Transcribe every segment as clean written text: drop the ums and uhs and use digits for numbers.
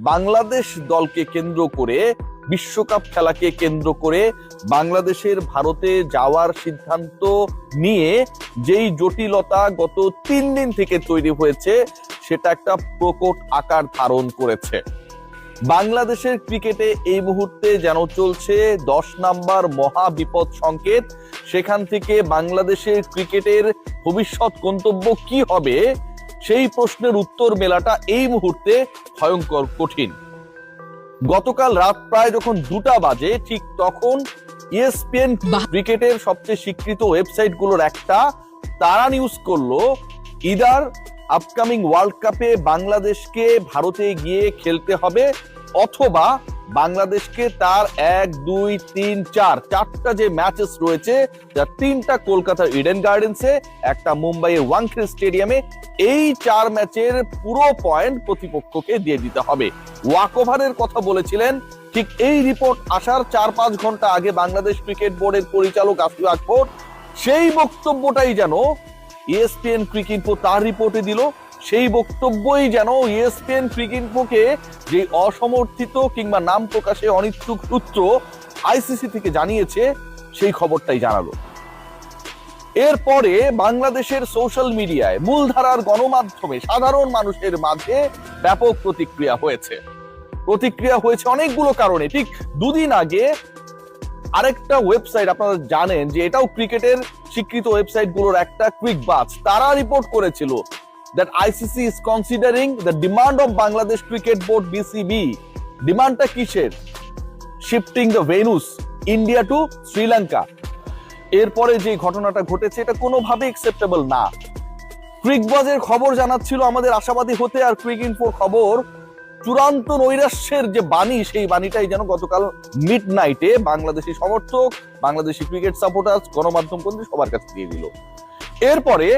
বাংলাদেশ দলকে কেন্দ্র করে, বিশ্বকাপ খেলাকে কেন্দ্র করে বাংলাদেশের ভারতে যাওয়ার সিদ্ধান্ত নিয়ে যেই জটিলতা গত 3 দিন থেকে তৈরি হয়েছে, সেটা একটা প্রকট আকার ধারণ করেছে। বাংলাদেশের ক্রিকেটে এই মুহূর্তে যেন চলছে 10 নাম্বার মহা বিপদ সংকেত। সেখান থেকে বাংলাদেশের ক্রিকেটের ভবিষ্যৎ গন্তব্য কি হবে, সেই প্রশ্নের উত্তর মেলাটা এই মুহূর্তে ভয়ঙ্কর কঠিন। গতকাল রাত প্রায় যখন 2টা বাজে, ঠিক তখন ESPN ক্রিকেটের সবচেয়ে স্বীকৃত ওয়েবসাইট গুলোর একটা, তারা নিউজ করলো ইদার আপকামিং ওয়ার্ল্ড কাপে বাংলাদেশকে ভারতে গিয়ে খেলতে হবে, অথবা বাংলাদেশকে তার 1, 2, 3, 4টা যে ম্যাচেস রয়েছে, যার 3টা কলকাতার ইডেন গার্ডেন্সে, একটা মুম্বাইয়ের ওয়াংখেড়ে স্টেডিয়ামে, এই 4 ম্যাচের পুরো পয়েন্ট প্রতিপক্ষকে দিয়ে দিতে হবে। ওয়াকওভারের কথা বলেছিলেন। ঠিক এই রিপোর্ট আসার 4-5 ঘন্টা আগে বাংলাদেশ ক্রিকেট বোর্ডের পরিচালক আসিফ আকবর সেই বক্তব্যটাই যেন ESPN ক্রিকইনফো তার রিপোর্টে দিল। সেই বক্তব্যই যেন ESPN ক্রিকইনফোকে যে অসমর্থিত কিংবা নাম প্রকাশে অনিচ্ছুক সূত্র ICC থেকে জানিয়েছে, সেই খবরটাই জানালো। এরপরে বাংলাদেশের সোশ্যাল মিডিয়ায়, মূলধারার গণমাধ্যমে, সাধারণ মানুষের মাঝে ব্যাপক প্রতিক্রিয়া হয়েছে। অনেকগুলো কারণে। ঠিক 2 দিন আগে আরেকটা ওয়েবসাইট, আপনারা জানেন যে এটাও ক্রিকেটের স্বীকৃত ওয়েবসাইট গুলোর একটা, কুইকবাজ, তারা রিপোর্ট করেছিল that ICC is considering the demand of Bangladesh Cricket Board BCB. ডিমান্ডটা কিসের? Shifting the venues India to Sri Lanka. এরপরে যে ঘটনাটা ঘটেছে, এটা কোনোভাবে অ্যাকসেপ্টেবল না। ক্রিকবাজের খবর জানাচ্ছিল আমাদের আশাবাদী হতে, আর ক্রিকইনফোর খবর চূড়ান্ত নৈরাশ্যের যে বাণী, সেই বাণীটাই যেন গতকাল মিডনাইটে বাংলাদেশি সমর্থক, বাংলাদেশি ক্রিকেট সাপোর্টার্স, গণমাধ্যম কর্মী সবার কাছে দিয়ে দিল। এরপরে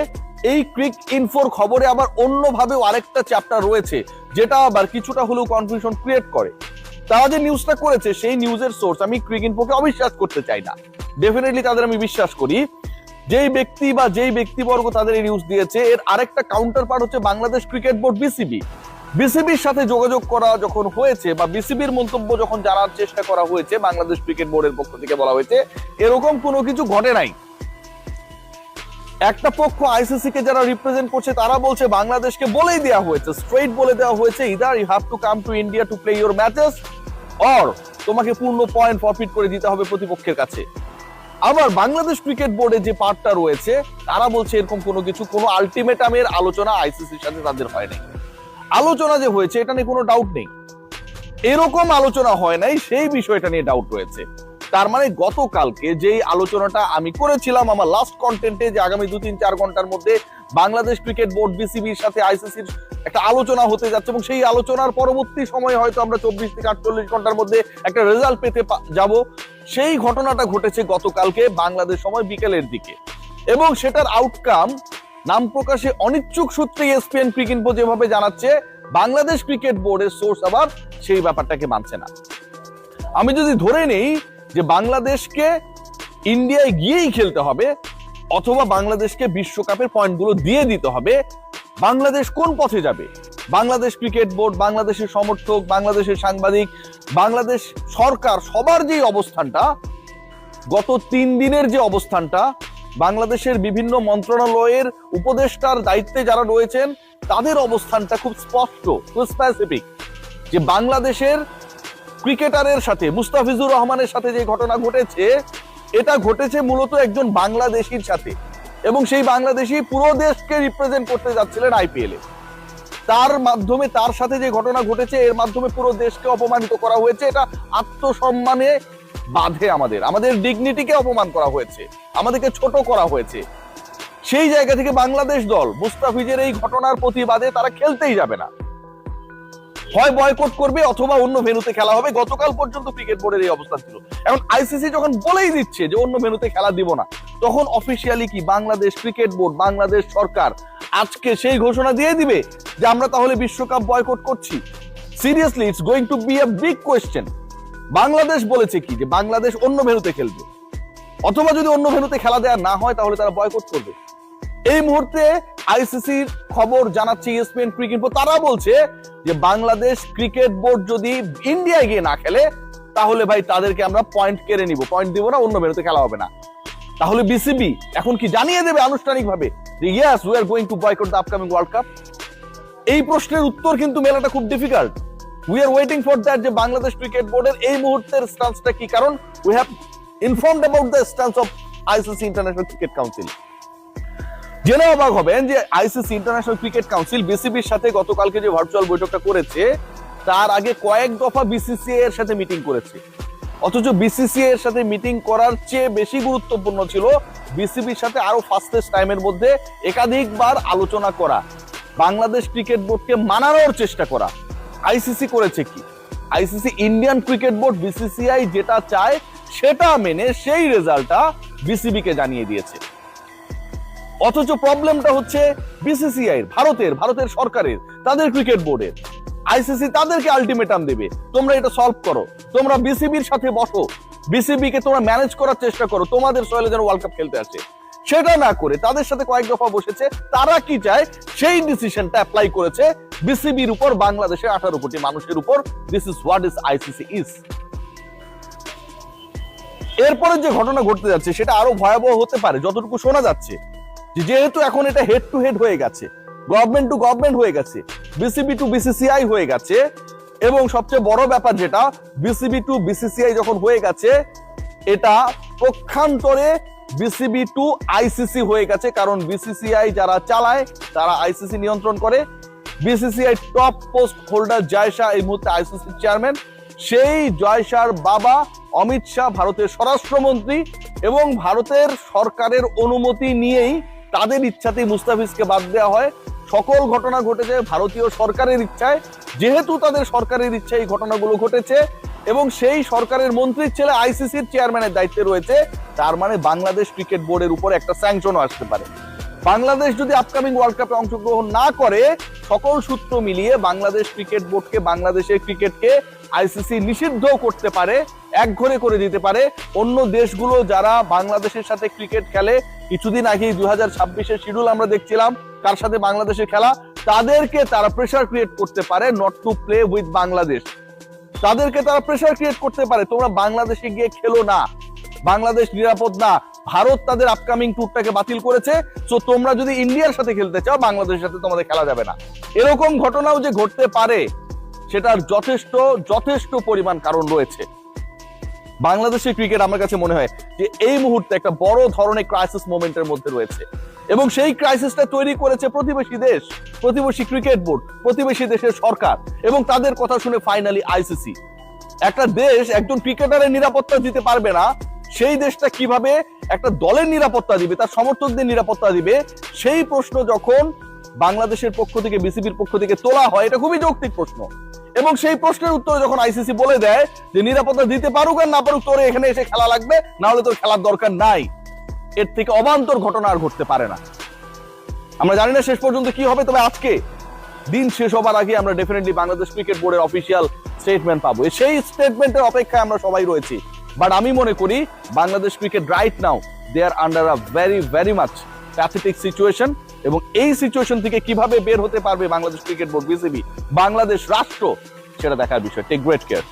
এই ক্রিকইনফোর খবরে আবার অন্যভাবেও আরেকটা চ্যাপ্টার রয়েছে, যেটা আবার কিছুটা হলেও কনফিউশন ক্রিয়েট করে। তারা যে নিউজটা করেছে, সেই নিউজের সোর্স আমি ক্রিকইনফোকে অবিশ্বাস করতে চাই না। ডেফিনেটলি তাদের আমি বিশ্বাস করি। যেই ব্যক্তি বা যেই ব্যক্তিবর্গ তাদের এই নিউজ দিয়েছে, এর আরেকটা কাউন্টার পার্ট হচ্ছে বাংলাদেশ ক্রিকেট বোর্ড বিসিবির সাথে যোগাযোগ করা যখন হয়েছে, বা বিসিবির মন্তব্য যখন জানার চেষ্টা করা হয়েছে, বাংলাদেশ ক্রিকেট বোর্ডের পক্ষ থেকে বলা হয়েছে এরকম কোনো কিছু ঘটে নাই। একটা পক্ষ ICC কে যারা রিপ্রেজেন্ট করছে, তারা বলছে বাংলাদেশকে বলেই দেওয়া হয়েছে, স্ট্রেইট বলে দেওয়া হয়েছে, either you have to come to India to play your matches, or তোমাকে পূর্ণ পয়েন্ট ফরফিট করে দিতে হবে প্রতিপক্ষের কাছে। আবার বাংলাদেশ ক্রিকেট বোর্ডে যে পার্টটা রয়েছে, তারা বলছে এরকম কোনো কিছু, কোনো আলটিমেটামের আলোচনা ICCর সাথে তাদের হয় নাই। আলোচনা যে হয়েছে, এটা নিয়ে কোনো ডাউট নেই। এরকম আলোচনা হয় নাই, সেই বিষয়টা নিয়ে ডাউট রয়েছে। তার মানে গতকালকে যেই আলোচনাটা আমি করেছিলাম আমার লাস্ট কন্টেন্টে, যে আগামী 2-3-4 ঘন্টার মধ্যে বাংলাদেশ ক্রিকেট বোর্ড বিসিবির সাথে ICCর একটা আলোচনা হতে যাচ্ছে, এবং সেই আলোচনার পরবর্তী সময় হয়তো আমরা 24 থেকে 48 ঘন্টার মধ্যে একটা রেজাল্ট পেতে যাব, সেই ঘটনাটা ঘটেছে গতকালকে বাংলাদেশ সময় বিকেলের দিকে। এবং সেটার আউটকাম নাম প্রকাশে অনিচ্ছুক সূত্রে ESPN ক্রিকইনফো যেভাবে জানাচ্ছে, বাংলাদেশ ক্রিকেট বোর্ডের সোর্স আবার সেই ব্যাপারটাকে মানছে না। আমি যদি ধরে নেই যে বাংলাদেশকে ইন্ডিয়ায় গিয়েই খেলতে হবে, অথবা বাংলাদেশকে বিশ্বকাপের পয়েন্টগুলো দিয়ে দিতে হবে, বাংলাদেশ কোন পথে যাবে? বাংলাদেশ ক্রিকেট বোর্ড, বাংলাদেশের সমর্থক, বাংলাদেশের সাংবাদিক, বাংলাদেশ সরকার, সবার যে অবস্থানটা, গত 3 দিনের যে অবস্থানটা, বাংলাদেশের বিভিন্ন মন্ত্রণালয়ের উপদেষ্টার দায়িত্বে যারা রয়েছেন, তাদের অবস্থানটা খুব স্পষ্ট, খুব স্পেসিফিক, যে বাংলাদেশের ক্রিকেটারের সাথে, মুস্তাফিজুর রহমানের সাথে যে ঘটনা ঘটেছে, এটা ঘটেছে মূলত একজন বাংলাদেশির সাথে, এবং সেই বাংলাদেশি পুরো দেশকে রিপ্রেজেন্ট করতে যাচ্ছিলেন IPL এ। তার মাধ্যমে, তার সাথে যে ঘটনা ঘটেছে, এর মাধ্যমে পুরো দেশকে অপমানিত করা হয়েছে। এটা আত্মসম্মানে বাধে, আমাদের ডিগনিটিকে অপমান করা হয়েছে, আমাদেরকে ছোট করা হয়েছে। সেই জায়গা থেকে বাংলাদেশ দল মুস্তাফিজের এই ঘটনার প্রতিবাদে তারা খেলতেই যাবে না, হয় বয়কট করবে অথবা অন্য ভেন্যুতে খেলা হবে। গতকাল পর্যন্ত ক্রিকেট বোর্ডের এই অবস্থা ছিল। এখন ICC যখন বলেই দিচ্ছে যে অন্য ভেন্যুতে খেলা দিব না, তখন অফিসিয়ালি কি বাংলাদেশ ক্রিকেট বোর্ড, বাংলাদেশ সরকার আজকে সেই ঘোষণা দিয়ে দিবে যে আমরা তাহলে বিশ্বকাপ বয়কট করছি? Seriously, it's going to be a big question. Bangladesh বলেছে কি যে বাংলাদেশ অন্য ভেন্যুতে খেলবে, অথবা যদি অন্য ভেন্যুতে খেলা দেওয়া না হয় তাহলে তারা বয়কট করবে। এই মুহূর্তে আইসিসির খবর জানাচ্ছে ইএসপিএন ক্রিক ইনফো, তারা বলছে যে বাংলাদেশ ক্রিকেট বোর্ড যদি ইন্ডিয়ায় গিয়ে না খেলে তাহলে ভাই তাদেরকে আমরা পয়েন্ট কেড়ে নিব, পয়েন্ট দিব না, অন্য ভেন্যুতে খেলা হবে না। তাহলে বিসিবি এখন কি জানিয়ে দেবে আনুষ্ঠানিকভাবে যে yes we are going to boycott the upcoming world cup? এই প্রশ্নের উত্তর কিন্তু মেলাটা খুব difficult. We are waiting for that, যে বাংলাদেশ ক্রিকেট বোর্ডের এই মুহূর্তের স্ট্যান্সটা কি, কারণ we have informed about the stance of ICC international cricket council. জেনে অবাক হবেন যে আইসিসি ইন্টারন্যাশনাল ক্রিকেট কাউন্সিল বিসিবির সাথে গতকালকে যে ভার্চুয়াল বৈঠকটা করেছে তার আগে কয়েক দফা বিসিসিআই এর সাথে মিটিং করেছে, অথচ বিসিসিআই এর সাথে মিটিং করার চেয়ে বেশি গুরুত্বপূর্ণ ছিল বিসিবির সাথে আরো ফাস্টেস্ট টাইমের মধ্যে একাধিকবার আলোচনা করা, বাংলাদেশ ক্রিকেট বোর্ডকে মানানোর চেষ্টা করা। আইসিসি করেছে কি? ICC Indian cricket board BCCI যেটা চায় সেটা মেনে সেই রেজাল্টটা বিসিবি কে জানিয়ে দিয়েছে। অথচ প্রবলেমটা হচ্ছে বিসিসিআই ভারতের সরকারের, তাদের ক্রিকেট বোর্ডের। আইসিসি তাদেরকে আলটিমেটাম দেবে, তোমরা এটা সলভ করো, তোমরা বিসিবির সাথে বসো, বিসিবি কে তোমরা ম্যানেজ করার চেষ্টা করো, তোমাদের সয়েলে যেন ওয়ার্ল্ড কাপ খেলতে আসে। সেটা না করে তাদের সাথে কয়েক দফা বসেছে, তারা কি চায় সেই ডিসিশনটা অ্যাপ্লাই করেছে বিসিবির উপর, বাংলাদেশের 18 কোটি মানুষের উপর। This is what is ICC is. এরপরে যে ঘটনা ঘটতে যাচ্ছে সেটা আরো ভয়াবহ হতে পারে, যতটুকু শোনা যাচ্ছে যেহেতু এখন এটা হেড টু হেড হয়ে গেছে, গভর্নমেন্ট টু গভর্নমেন্ট হয়ে গেছে, বিসিবি টু বিসিসিআই হয়ে গেছে, এবং সবচেয়ে বড় ব্যাপার যেটা বিসিবি টু বিসিসিআই যখন হয়ে গেছে এটা পক্ষান্তরে বিসিবি টু আইসিসি হয়ে গেছে, কারণ বিসিসিআই যারা চালায় তারা আইসিসি নিয়ন্ত্রণ করে। বিসিসিআই টপ পোস্ট হোল্ডার জয় শাহ এই মুহূর্তে আইসিসি চেয়ারম্যান। সেই জয় শাহর বাবা অমিত শাহ ভারতের স্বরাষ্ট্রমন্ত্রী, এবং ভারতের সরকারের অনুমতি নিয়েই তাদের ইচ্ছাতেই মুস্তাফিজকে বাদ দেওয়া হয়। সকল ঘটনা ঘটেছে ভারতীয় সরকারের ইচ্ছায়, যেহেতু তাদের সরকারের ইচ্ছায় এই ঘটনাগুলো ঘটেছে, এবং সেই সরকারের মন্ত্রীর ছেলে আইসিসির চেয়ারম্যানের দায়িত্বে রয়েছে, তার মানে বাংলাদেশ ক্রিকেট বোর্ডের উপর একটা স্যাংশনও আসতে পারে। বাংলাদেশ যদি আপকামিং ওয়ার্ল্ড কাপে অংশগ্রহণ না করে, সকল সূত্র মিলিয়ে বাংলাদেশ ক্রিকেট বোর্ডকে, বাংলাদেশের ক্রিকেটকে আইসিসি নিষিদ্ধ করতে পারে, একঘরে করে দিতে পারে। অন্য দেশগুলো যারা বাংলাদেশের সাথে ক্রিকেট খেলে, কিছুদিন আগেই 2026-এর শিডিউল আমরা দেখছিলাম কার সাথে বাংলাদেশের খেলা, তাদেরকে তারা প্রেসার ক্রিয়েট করতে পারে not to play with Bangladesh. তাদেরকে তারা প্রেসার ক্রিয়েট করতে পারে, তোমরা বাংলাদেশে গিয়ে খেলো না, বাংলাদেশ নিরাপদ না, ভারত তাদের আপকামিং ট্যুরটাকে বাতিল করেছে, সো তোমরা যদি ইন্ডিয়ার সাথে খেলতে চাও বাংলাদেশের সাথে তোমাদের খেলা যাবে না। এরকম ঘটনাও যে ঘটতে পারে সেটার যথেষ্ট পরিমাণ কারণ রয়েছে। বাংলাদেশের ক্রিকেট আমার কাছে মনে হয় যে এই মুহূর্তে একটা বড় ধরনের ক্রাইসিস মোমেন্টের মধ্যে রয়েছে, এবং সেই ক্রাইসিসটা তৈরি করেছে প্রতিবেশী দেশ, প্রতিবেশী ক্রিকেট বোর্ড, প্রতিবেশী দেশের সরকার, এবং তাদের কথা শুনে ফাইনালি আইসিসি। একটা দেশ একজন ক্রিকেটারের নিরাপত্তা দিতে পারবে না, সেই দেশটা কিভাবে একটা দলের নিরাপত্তা দিবে, তার সমর্থকদের নিরাপত্তা দিবে, সেই প্রশ্ন যখন বাংলাদেশের পক্ষ থেকে, বিসিবির পক্ষ থেকে তোলা হয়, এটা খুবই যৌক্তিক প্রশ্ন। এবং সেই প্রশ্নের উত্তরে যখন আইসিসি বলে দেয় যে নিরাপত্তা দিতে পারুক আর না পারুক, তোর এখানে এসে খেলা লাগবে, না হলে তোর খেলার দরকার নাই, এর থেকে অবান্তর ঘটনা আর ঘটতে পারে না। আমরা জানি না শেষ পর্যন্ত কি হবে, তবে আজকে দিন শেষ হবার আগে আমরা ডেফিনেটলি বাংলাদেশ ক্রিকেট বোর্ডের অফিসিয়াল স্টেটমেন্ট পাবো। সেই স্টেটমেন্টের অপেক্ষায় আমরা সবাই রয়েছি। বাট আমি মনে করি Bangladesh cricket right now they are under a very much pathetic situation, এবং এই সিচুয়েশন থেকে কিভাবে বের হতে পারবে Bangladesh cricket board, BCB, Bangladesh রাষ্ট্র, সেটা দেখার বিষয়। Take great care.